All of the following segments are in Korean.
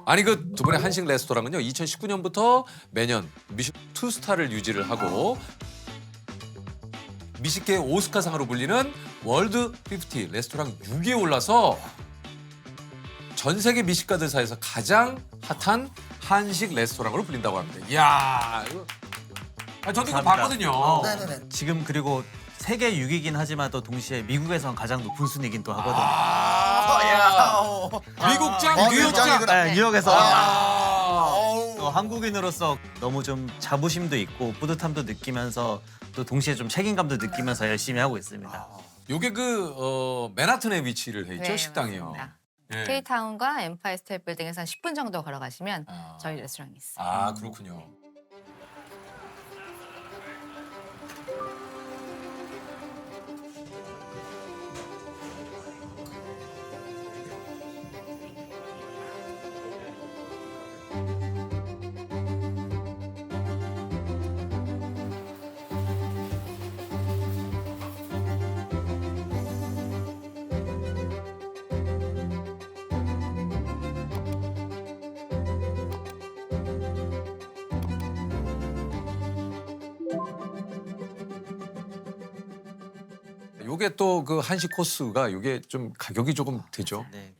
아니 그 두 분의 한식 레스토랑은요 2019년부터 매년 미슐 2스타를 유지를 하고 미식계의 오스카상으로 불리는 월드 50 레스토랑 6위에 올라서 전 세계 미식가들 사이에서 가장 핫한 한식 레스토랑으로 불린다고 합니다. 이야, 이거 저도 이거 감사합니다. 봤거든요. 네네네. 지금 그리고 세계 6위긴 하지만 또 동시에 미국에선 가장 높은 순위긴 또 하거든요. 미국장, 뉴욕장. 뉴욕장이구나. 네, 뉴욕에서 아. 또 한국인으로서 너무 좀 자부심도 있고 뿌듯함도 느끼면서 또 동시에 좀 책임감도 느끼면서 열심히 하고 있습니다. 요게 그 맨하튼에 위치를 해 있죠, 네, 식당이요. 맞습니다. 예. K타운과 엠파이어 스테이트 빌딩에서 한 10분 정도 걸어가시면 아. 저희 레스토랑이 있어요. 아, 그렇군요. 요게 또 그 한식 코스가 요게 좀 가격이 조금 되죠. 네.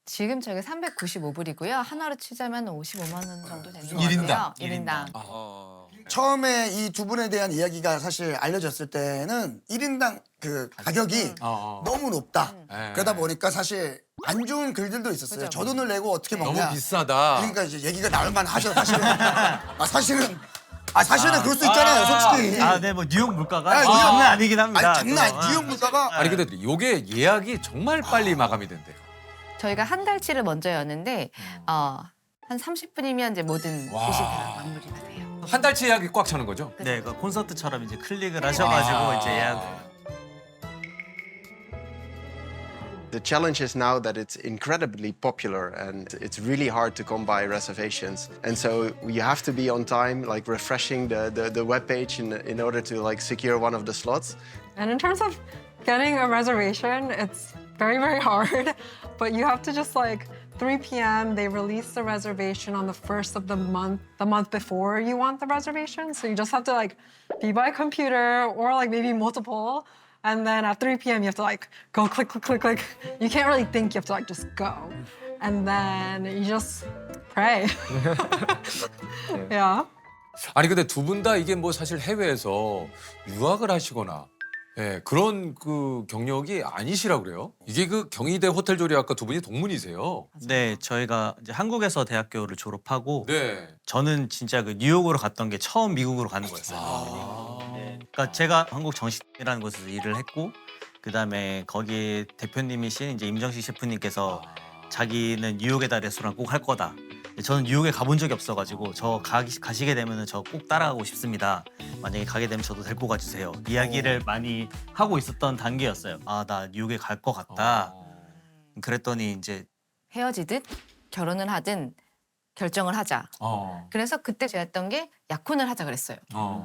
지금 저희가 395불이고요. 하나로 치자면 55만 원 정도 되는 것 일인당. 같아요. 1인당. 처음에 이 두 분에 대한 이야기가 사실 알려졌을 때는 1인당 그 가격이 너무 높다. 네. 그러다 보니까 사실 안 좋은 글들도 있었어요. 그죠. 저 돈을 내고 어떻게 너무 먹냐. 비싸다. 그러니까 이제 얘기가 나올 만하죠. 사실은. 사실은 그럴 수 있잖아요. 솔직히. 네, 뭐 뉴욕 물가가 아, 뉴욕. 장난 아니긴 합니다. 아니 장난 그거. 아니. 뉴욕 물가가 아니 근데 요게 예약이 정말 빨리 마감이 된대요. 저희가 한 달치를 먼저 여는데 한 30분이면 이제 모든 와. 곳이 다 마무리가 돼요. 한 달치 예약이 꽉 차는 거죠? 네, 그 콘서트처럼 이제 클릭을 하셔가지고 이제 예약. The challenge is now that it's incredibly popular and it's really hard to come by reservations. And so you have to be on time, like refreshing the webpage in order to like secure one of the slots. And in terms of getting a reservation, it's very, very hard. But you have to just like 3 p.m. they release the reservation on the first of the month before you want the reservation. So you just have to like be by computer or like maybe multiple. And then at 3 p.m. you have to like go click, click, click, click. You can't really think, you have to like just go. And then you just pray. Yeah. 아니 근데 두 분 다 이게 뭐 사실 해외에서 유학을 하시거나 그런 그 경력이 아니시라 그래요? 이게 그 경희대 호텔 조리학과 두 분이 동문이세요? 네, 저희가 이제 한국에서 대학교를 졸업하고 네. 저는 진짜 그 뉴욕으로 갔던 게 처음 미국으로 가는 거였어요. 네. 그러니까 제가 한국 정식이라는 곳에서 일을 했고 그다음에 거기 대표님이신 이제 임정식 셰프님께서 자기는 뉴욕에다 레스토랑 꼭 할 거다. 저는 뉴욕에 가본 적이 없어가지고 가시게 되면은 저 꼭 따라가고 싶습니다. 만약에 가게 되면 저도 데리고 가주세요. 이야기를 많이 하고 있었던 단계였어요. 아, 나 뉴욕에 갈 것 같다. 그랬더니 이제 헤어지듯 결혼을 하든 결정을 하자. 그래서 그때 제가 했던 게 약혼을 하자 그랬어요.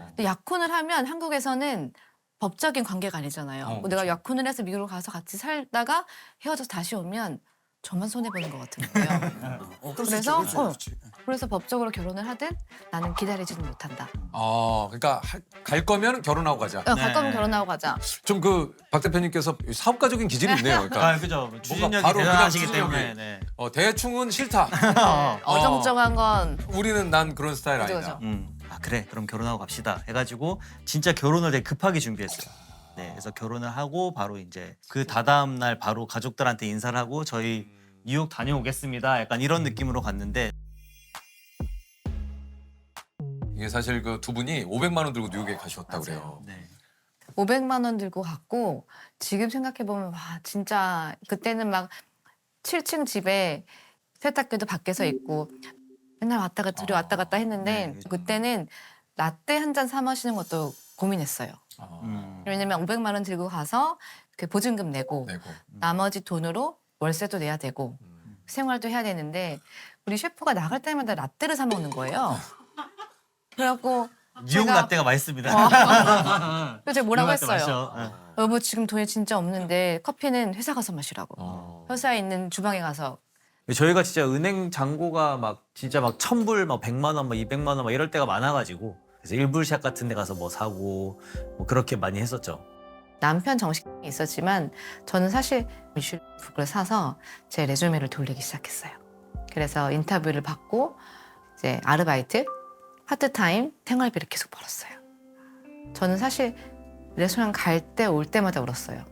근데 약혼을 하면 한국에서는 법적인 관계가 아니잖아요. 내가 약혼을 해서 미국으로 가서 같이 살다가 헤어져서 다시 오면 저만 손해보는 것 같은 거예요. 그래서 법적으로 결혼을 하든 나는 기다리지는 못한다. 그러니까 갈 거면 결혼하고 가자. 갈 거면 결혼하고 가자. 좀 그 박 대표님께서 사업가적인 기질이 있네요. 그러니까 그죠. 추진력이 바로 그냥 대단하시기 추진력이. 때문에. 네. 대충은 싫다. 어정쩡한 건 우리는 난 그런 스타일 그죠, 아니다. 그죠. 아 그래 그럼 결혼하고 갑시다 해가지고 진짜 결혼을 되게 급하게 준비했어요. 네, 그래서 결혼을 하고 바로 이제 그 다다음 날 바로 가족들한테 인사를 하고 저희 뉴욕 다녀오겠습니다. 약간 이런 느낌으로 갔는데 이게 사실 그 두 분이 500만 원 들고 뉴욕에 가셨다고 그래요. 네. 500만 원 들고 갔고 지금 생각해 보면 와 진짜 그때는 막 7층 집에 세탁기도 밖에서 있고 맨날 왔다 갔다 왔다 갔다 했는데 네. 그때는 라떼 한 잔 사 마시는 것도 고민했어요. 왜냐면 500만 원 들고 가서 그 보증금 내고 나머지 돈으로 월세도 내야 되고 생활도 해야 되는데 우리 셰프가 나갈 때마다 라떼를 사 먹는 거예요. 그래갖고 뉴욕 제가- 라떼가 맛있습니다. 그래서 제가 뭐라고 뉴욕 라떼 했어요. 맛있어. 여보 지금 돈이 진짜 없는데 커피는 회사 가서 마시라고. 회사에 있는 주방에 가서 저희가 진짜 은행 잔고가 막 진짜 막 1,000불, 막 100만 원, 막 200만 원 막 이럴 때가 많아가지고 그래서 일불샷 같은 데 가서 뭐 사고 뭐 그렇게 많이 했었죠. 남편 정식이 있었지만 저는 사실 미슐북을 사서 제 레주메를 돌리기 시작했어요. 그래서 인터뷰를 받고 이제 아르바이트, 파트타임, 생활비를 계속 벌었어요. 저는 사실 레스토랑 갈 때 올 때마다 울었어요.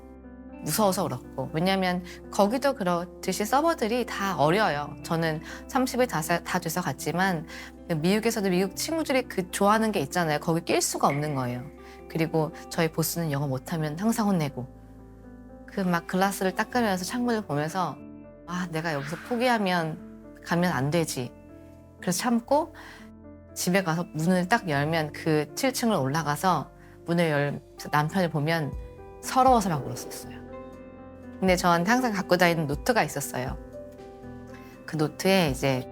무서워서 울었고. 왜냐하면 거기도 그렇듯이 서버들이 다 어려요. 저는 30이 다 돼서 갔지만 미국에서도 미국 친구들이 그 좋아하는 게 있잖아요. 거기 낄 수가 없는 거예요. 그리고 저희 보스는 영어 못하면 항상 혼내고 그 막 글라스를 닦으면서 창문을 보면서 아 내가 여기서 포기하면 가면 안 되지. 그래서 참고 집에 가서 문을 딱 열면 그 7층을 올라가서 문을 열면서 남편을 보면 서러워서 막 울었었어요. 근데 저한테 항상 갖고 다니는 노트가 있었어요. 그 노트에 이제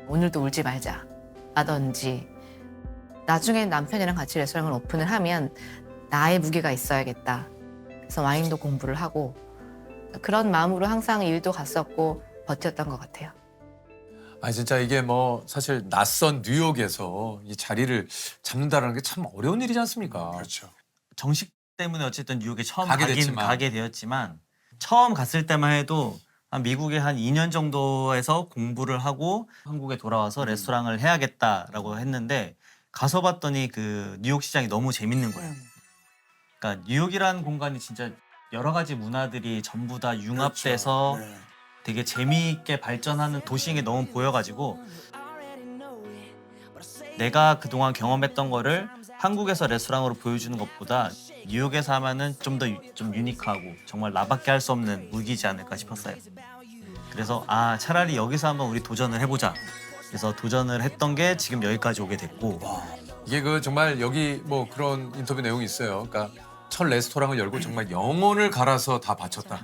오늘도 울지 말자 라든지 나중에 남편이랑 같이 레스토랑을 오픈을 하면 나의 무게가 있어야겠다. 그래서 와인도 공부를 하고 그런 마음으로 항상 일도 갔었고 버텼던 것 같아요. 아니 진짜 이게 뭐 사실 낯선 뉴욕에서 이 자리를 잡는다는 게 참 어려운 일이지 않습니까? 그렇죠. 정식 때문에 어쨌든 뉴욕에 처음 가게 가게 되었지만 처음 갔을 때만 해도 한 미국에 한 2년 정도에서 공부를 하고 한국에 돌아와서 레스토랑을 해야겠다라고 했는데 가서 봤더니 그 뉴욕 시장이 너무 재밌는 거예요. 그러니까 뉴욕이라는 공간이 진짜 여러 가지 문화들이 전부 다 융합돼서 그렇죠. 네. 되게 재미있게 발전하는 도시인 게 너무 보여가지고 내가 그동안 경험했던 거를 한국에서 레스토랑으로 보여주는 것보다 뉴욕에서 하면은 좀 더 좀 유니크하고 정말 나밖에 할 수 없는 무기지 않을까 싶었어요. 그래서 아 차라리 여기서 한번 우리 도전을 해보자. 그래서 도전을 했던 게 지금 여기까지 오게 됐고 이게 그 정말 여기 뭐 그런 인터뷰 내용이 있어요. 그러니까 첫 레스토랑을 열고 정말 영혼을 갈아서 다 바쳤다.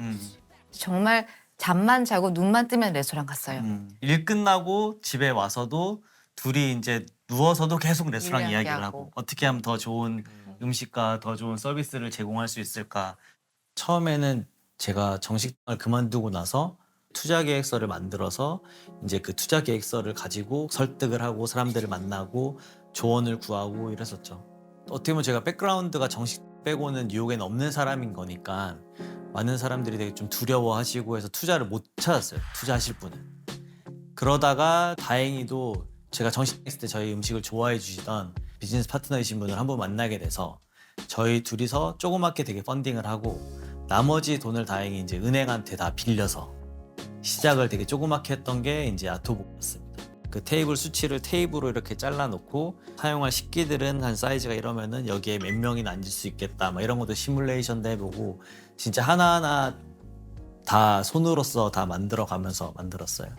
정말 잠만 자고 눈만 뜨면 레스토랑 갔어요. 일 끝나고 집에 와서도 둘이 이제 누워서도 계속 레스토랑 일 이야기를 이야기하고. 하고 어떻게 하면 더 좋은 음식과 더 좋은 서비스를 제공할 수 있을까. 처음에는 제가 정식당을 그만두고 나서 투자 계획서를 만들어서 이제 그 투자 계획서를 가지고 설득을 하고 사람들을 만나고 조언을 구하고 이랬었죠. 어떻게 보면 제가 백그라운드가 정식 빼고는 뉴욕에는 없는 사람인 거니까 많은 사람들이 되게 좀 두려워하시고 해서 투자를 못 찾았어요. 투자하실 분을. 그러다가 다행히도 제가 정식 있을 때 저희 음식을 좋아해 주시던 비즈니스 파트너이신 분을 한번 만나게 돼서 저희 둘이서 조그맣게 되게 펀딩을 하고 나머지 돈을 다행히 이제 은행한테 다 빌려서 시작을 되게 조그맣게 했던 게 이제 아토복이었습니다. 그 테이블 수치를 테이블로 이렇게 잘라놓고 사용할 식기들은 한 사이즈가 이러면은 여기에 몇 명이나 앉을 수 있겠다 막 이런 것도 시뮬레이션도 해보고 진짜 하나하나 다 손으로서 다 만들어가면서 만들었어요.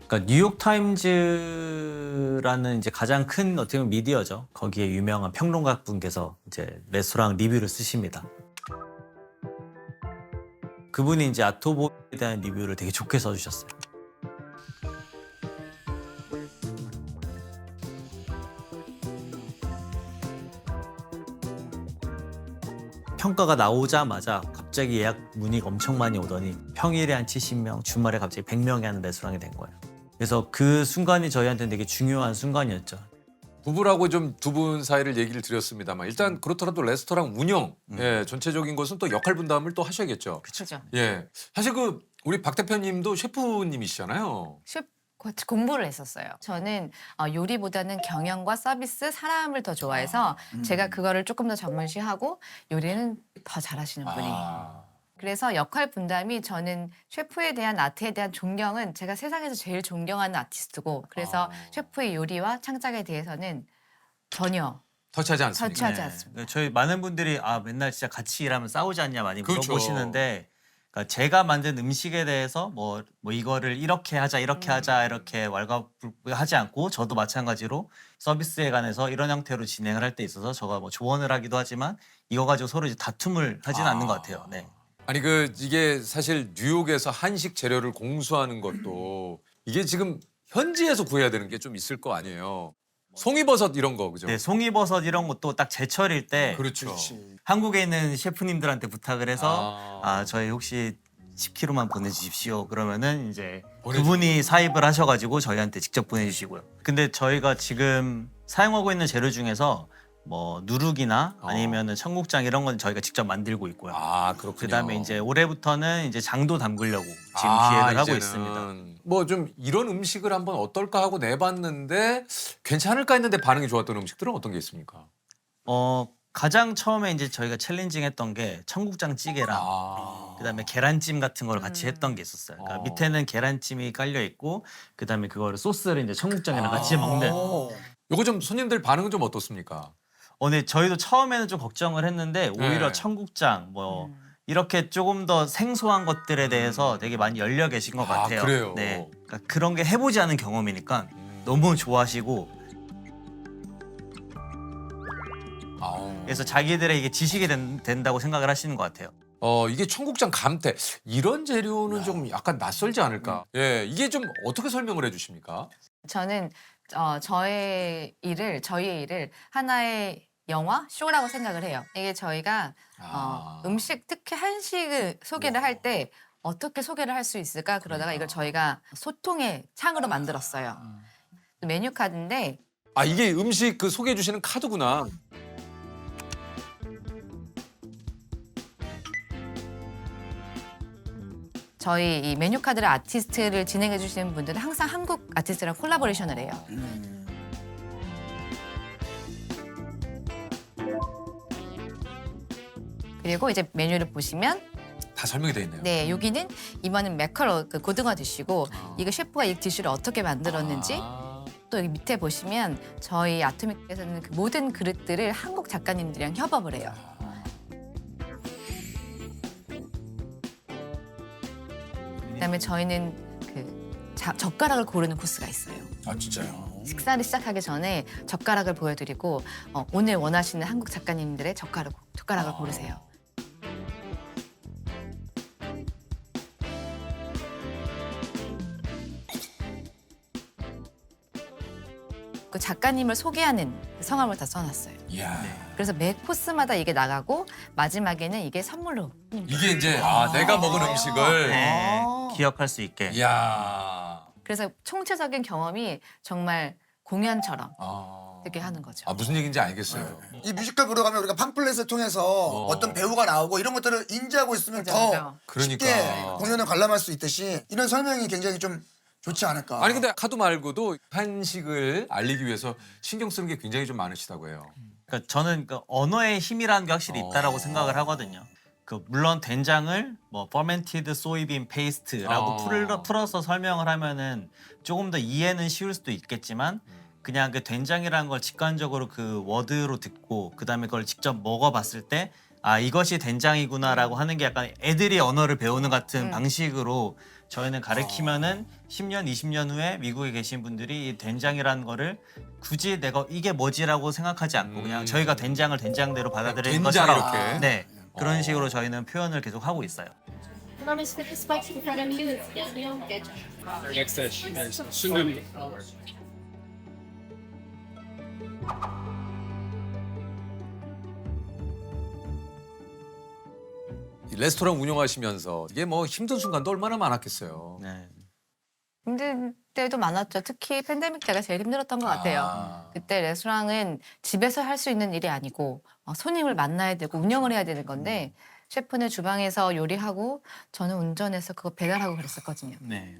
그러니까 뉴욕 타임즈라는 이제 가장 큰 어떻게 보면 미디어죠. 거기에 유명한 평론가 분께서 이제 레스토랑 리뷰를 쓰십니다. 그분이 이제 아토보에 대한 리뷰를 되게 좋게 써주셨어요. 평가가 나오자마자 갑자기 예약 문의가 엄청 많이 오더니 평일에 한 70명, 주말에 갑자기 100명이 하는 레스토랑이 된 거예요. 그래서 그 순간이 저희한테는 되게 중요한 순간이었죠. 부부라고 좀 두 분 사이를 얘기를 드렸습니다만 일단 그렇더라도 레스토랑 운영 예, 전체적인 것은 또 역할 분담을 또 하셔야겠죠. 그렇죠. 예, 사실 그 우리 박 대표님도 셰프님이시잖아요. 공부를 했었어요. 저는 요리보다는 경영과 서비스, 사람을 더 좋아해서 제가 그거를 조금 더 전문시하고 요리는 더 잘하시는 분이. 그래서 역할 분담이 저는 셰프에 대한 아트에 대한 존경은 제가 세상에서 제일 존경하는 아티스트고 그래서 셰프의 요리와 창작에 대해서는 전혀 터치하지 않습니까? 터치하지 않습니다. 저희 많은 분들이 아 맨날 진짜 같이 일하면 싸우지 않냐 많이 그렇죠. 물어보시는데 그러니까 제가 만든 음식에 대해서 뭐 이거를 이렇게 하자 이렇게 왈가불하지 않고 저도 마찬가지로 서비스에 관해서 이런 형태로 진행을 할 때 있어서 저가 뭐 조언을 하기도 하지만 이거 가지고 서로 이제 다툼을 하지는 않는 것 같아요. 네. 아니 그 이게 사실 뉴욕에서 한식 재료를 공수하는 것도 이게 지금 현지에서 구해야 되는 게 좀 있을 거 아니에요. 송이버섯 이런 거 그죠? 네, 송이버섯 이런 것도 딱 제철일 때 그렇죠. 그렇지. 한국에 있는 셰프님들한테 부탁을 해서 저희 혹시 10kg만 보내주십시오. 그러면은 이제 보내주고. 그분이 사입을 하셔가지고 저희한테 직접 보내주시고요. 근데 저희가 지금 사용하고 있는 재료 중에서 뭐 누룩이나 아니면은 청국장 이런 건 저희가 직접 만들고 있고요. 아, 그렇군요. 그다음에 이제 올해부터는 이제 장도 담그려고 지금 기획을 하고 있습니다. 뭐 좀 이런 음식을 한번 어떨까 하고 내봤는데 괜찮을까 했는데 반응이 좋았던 음식들은 어떤 게 있습니까? 가장 처음에 이제 저희가 챌린징했던 게 청국장 찌개랑 그다음에 계란찜 같은 걸 같이 했던 게 있었어요. 그러니까 밑에는 계란찜이 깔려 있고 그다음에 그거를 소스를 이제 청국장이랑 같이 먹는. 요거 좀 손님들 반응은 좀 어떻습니까? 근데 저희도 처음에는 좀 걱정을 했는데 오히려 네. 청국장 뭐 이렇게 조금 더 생소한 것들에 대해서 되게 많이 열려 계신 것 아, 같아요. 그래요? 네, 그러니까 그런 게 해보지 않은 경험이니까 너무 좋아하시고 그래서 자기들에게 지식이 된다고 생각을 하시는 것 같아요. 이게 청국장 감태 이런 재료는 좀 약간 낯설지 않을까? 예, 이게 좀 어떻게 설명을 해주십니까? 저는 저희의 일을 하나의 영화 쇼라고 생각을 해요. 이게 저희가 음식 특히 한식을 소개를 할 때 어떻게 소개를 할 수 있을까 그러다가 이걸 저희가 소통의 창으로 만들었어요. 메뉴 카드인데 아, 이게 음식 그 소개해 주시는 카드구나. 저희 이 메뉴 카드를 아티스트를 진행해 주시는 분들은 항상 한국 아티스트랑 콜라보레이션을 해요. 그리고 이제 메뉴를 보시면 다 설명이 돼 있네요. 네, 여기는 이번엔 매컬 그 고등어 디쉬고 이거 셰프가 이 디쉬를 어떻게 만들었는지 또 여기 밑에 보시면 저희 아토믹에서는 그 모든 그릇들을 한국 작가님들이랑 협업을 해요. 그다음에 저희는 그 젓가락을 고르는 코스가 있어요. 아, 진짜요? 식사를 시작하기 전에 젓가락을 보여드리고 오늘 원하시는 한국 작가님들의 젓가락을 고르세요. 그 작가님을 소개하는 성함을 다 써놨어요. 이야. 그래서 매 코스마다 이게 나가고 마지막에는 이게 선물로. 이게 이제 내가 먹은 음식을 네, 기억할 수 있게. 이야. 그래서 총체적인 경험이 정말 공연처럼 되게 하는 거죠. 무슨 얘기인지 알겠어요. 이 뮤지컬 보러 가면 우리가 팜플렛을 통해서 어떤 배우가 나오고 이런 것들을 인지하고 있으면 맞아, 더 맞아. 그러니까. 쉽게 공연을 관람할 수 있듯이 이런 설명이 굉장히 좀 좋지 않을까. 아니 근데 카드 말고도 한식을 알리기 위해서 신경 쓰는 게 굉장히 좀 많으시다고 해요. 그러니까 저는 그 언어의 힘이라는 게 확실히 있다라고 생각을 하거든요. 그 물론 된장을 뭐 fermented soybean paste라고 풀어서 설명을 하면은 조금 더 이해는 쉬울 수도 있겠지만 그냥 그 된장이라는 걸 직관적으로 그 워드로 듣고 그다음에 그걸 직접 먹어봤을 때 이것이 된장이구나라고 하는 게 약간 애들이 언어를 배우는 같은 방식으로 저희는 가르치면은 10년, 20년 후에 미국에 계신 분들이 이 된장이라는 거를 굳이 내가 이게 뭐지라고 생각하지 않고 그냥 저희가 된장을 된장대로 받아들이는 된장 것처럼 이렇게? 네, 그런 식으로 저희는 표현을 계속 하고 있어요. Enormous fitness spikes in front of you. It's still get Our next dish is sundumi. 이 레스토랑 운영하시면서 이게 뭐 힘든 순간도 얼마나 많았겠어요. 네. 힘들 때도 많았죠. 특히 팬데믹 때가 제일 힘들었던 것 같아요. 그때 레스토랑은 집에서 할 수 있는 일이 아니고 손님을 만나야 되고 운영을 해야 되는 건데 셰프는 주방에서 요리하고 저는 운전해서 그거 배달하고 그랬었거든요. 네.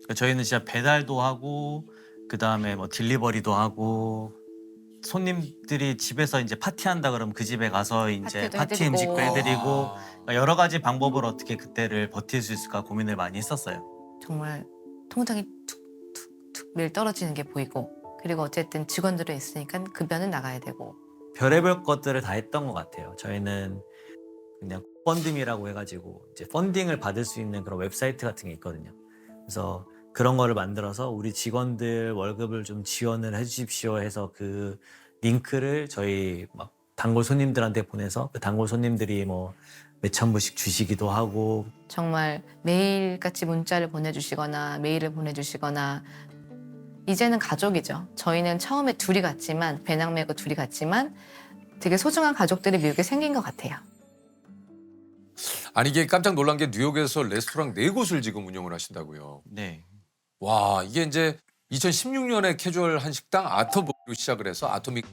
그러니까 저희는 진짜 배달도 하고 그 다음에 뭐 딜리버리도 하고 손님들이 집에서 이제 파티한다 그러면 그 집에 가서 이제 파티도 파티 해드리고. 음식도 해드리고 그러니까 여러 가지 방법으로 어떻게 그때를 버틸 수 있을까 고민을 많이 했었어요. 정말 통장이 툭툭툭 매일 떨어지는 게 보이고 그리고 어쨌든 직원들이 있으니까 급여는 나가야 되고 별의별 것들을 다 했던 것 같아요. 저희는 그냥 펀딩이라고 해가지고 이제 펀딩을 받을 수 있는 그런 웹사이트 같은 게 있거든요. 그래서 그런 거를 만들어서 우리 직원들 월급을 좀 지원을 해주십시오 해서 그 링크를 저희 막 단골 손님들한테 보내서 그 단골 손님들이 뭐 몇천 불씩 주시기도 하고 정말 매일같이 문자를 보내주시거나 메일을 보내주시거나 이제는 가족이죠. 저희는 처음에 둘이 갔지만 배낭 메고 둘이 갔지만 되게 소중한 가족들이 미국에 생긴 것 같아요. 아니 이게 깜짝 놀란 게 뉴욕에서 레스토랑 4곳을 지금 운영을 하신다고요. 네. 와 이게 이제 2016년에 캐주얼 한식당 아토미로 시작을 해서 아토믹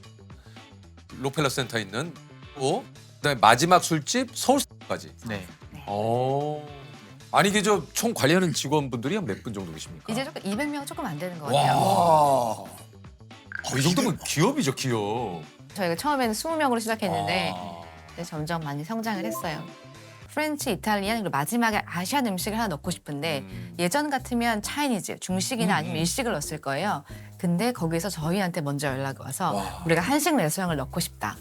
록펠러 센터에 있는 그다음에 마지막 술집 서울까지. 네. 아니 이게 저 총 관리하는 직원분들이 한 몇 분 정도 계십니까? 이제 조금 200명 조금 안 되는 것 같아요. 와. 이 정도면 기업이죠 기업. 저희가 처음에는 20명으로 시작했는데 아. 이제 점점 많이 성장을 했어요. 프렌치, 이탈리안 그리고 마지막에 아시안 음식을 하나 넣고 싶은데 예전 같으면 차이니즈, 중식이나 아니면 일식을 넣었을 거예요. 근데 거기서 저희한테 먼저 연락이 와서 우리가 한식 레스토랑을 넣고 싶다.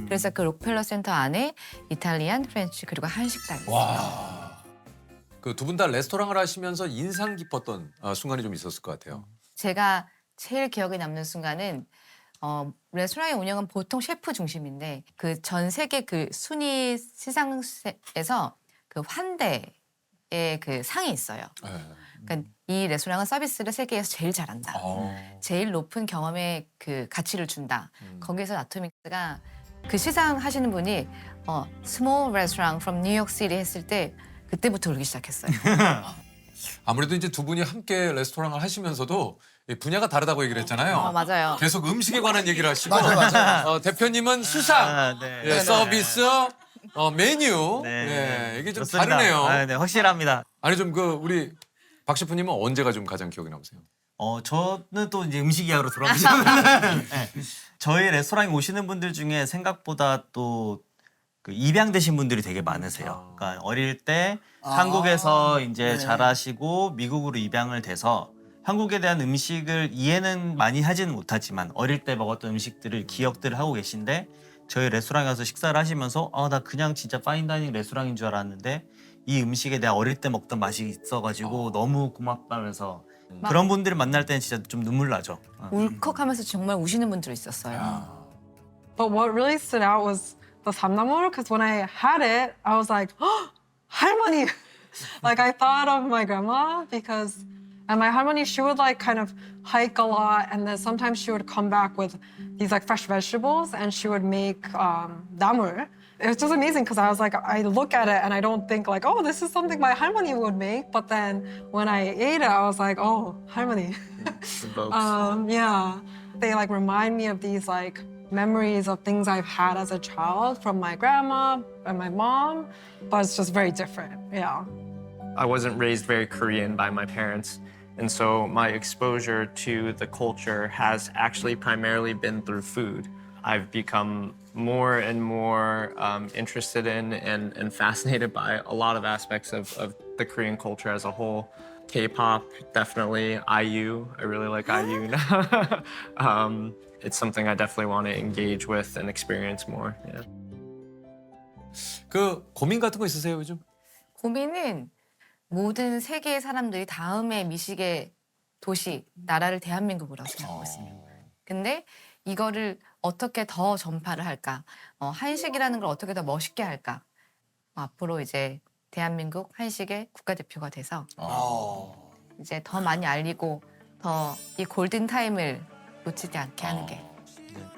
그래서 그 록펠러 센터 안에 이탈리안, 프렌치 그리고 한식당이 있어요. 그 두 분 다 레스토랑을 하시면서 인상 깊었던 순간이 좀 있었을 것 같아요. 제가 제일 기억에 남는 순간은 레스토랑의 운영은 보통 셰프 중심인데 그 전 세계 그 순위 시상에서 그 환대의 그 상이 있어요. 그러니까 이 레스토랑은 서비스를 세계에서 제일 잘한다. 제일 높은 경험의 그 가치를 준다. 거기서 아토믹스가 그 시상 하시는 분이 small restaurant from New York City 했을 때 그때부터 울기 시작했어요. 아무래도 이제 두 분이 함께 레스토랑을 하시면서도 분야가 다르다고 얘기를 했잖아요. 맞아요. 계속 음식에 관한 얘기를 하시고 맞아요. 대표님은 수상, 네. 예, 서비스, 메뉴. 네. 이게 좀 좋습니다. 다르네요. 네, 확실합니다. 아니 좀 그 우리 박 셰프님은 언제가 좀 가장 기억에 남으세요? 저는 또 이제 음식 이야기로 돌아가시면 저희 레스토랑에 오시는 분들 중에 생각보다 또 그 입양되신 분들이 되게 많으세요. 그러니까 어릴 때 한국에서 이제 네. 자라시고 미국으로 입양을 돼서 한국에 대한 음식을 이해는 많이 하지는 못하지만 어릴 때 먹었던 음식들을 기억들을 하고 계신데 저희 레스토랑에 가서 식사를 하시면서 나 그냥 진짜 파인다이닝 레스토랑인 줄 알았는데 이 음식에 내가 어릴 때 먹던 맛이 있어가지고 너무 고맙다면서 그런 분들을 만날 때는 진짜 좀 눈물 나죠. 울컥하면서 정말 우시는 분들이 있었어요. But what really stood out was the samnamur, because when I had it, I was like, oh, 할머니. Like I thought of my grandma because, and my 할머니, she would like kind of hike a lot, and then sometimes she would come back with these like fresh vegetables, and she would make 나물. It was just amazing because I was like, I look at it and I don't think like, oh, this is something my 할머니 would make. But then when I ate it, I was like, oh, 할머니. Yeah, they like remind me of these like memories of things I've had as a child from my grandma and my mom, but it's just very different. Yeah. I wasn't raised very Korean by my parents, and so my exposure to the culture has actually primarily been through food. I've become more and more interested in and fascinated by a lot of aspects of the Korean culture as a whole. K-pop, definitely. IU, I really like IU now. It's something I definitely want to engage with and experience more. Yeah. 그 고민 같은 거 있으세요 요즘? 고민은 모든 세계의 사람들이 다음에 미식의 도시, 나라를 대한민국으로 생각하고 있습니다. 근데 이거를 어떻게 더 전파를 할까? 한식이라는 걸 어떻게 더 멋있게 할까? 앞으로 이제 대한민국 한식의 국가대표가 돼서 이제 더 많이 알리고 더 이 골든 타임을 놓치지 않게 하는 게.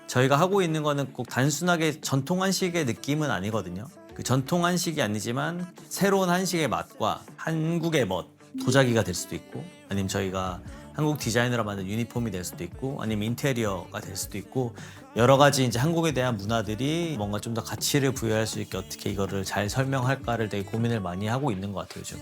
저희가 하고 있는 거는 꼭 단순하게 전통 한식의 느낌은 아니거든요. 그 전통 한식이 아니지만 새로운 한식의 맛과 한국의 멋, 도자기가 될 수도 있고 아니면 저희가 한국 디자이너로 만든 유니폼이 될 수도 있고 아니면 인테리어가 될 수도 있고 여러 가지 이제 한국에 대한 문화들이 뭔가 좀 더 가치를 부여할 수 있게 어떻게 이거를 잘 설명할까를 되게 고민을 많이 하고 있는 것 같아요, 요즘.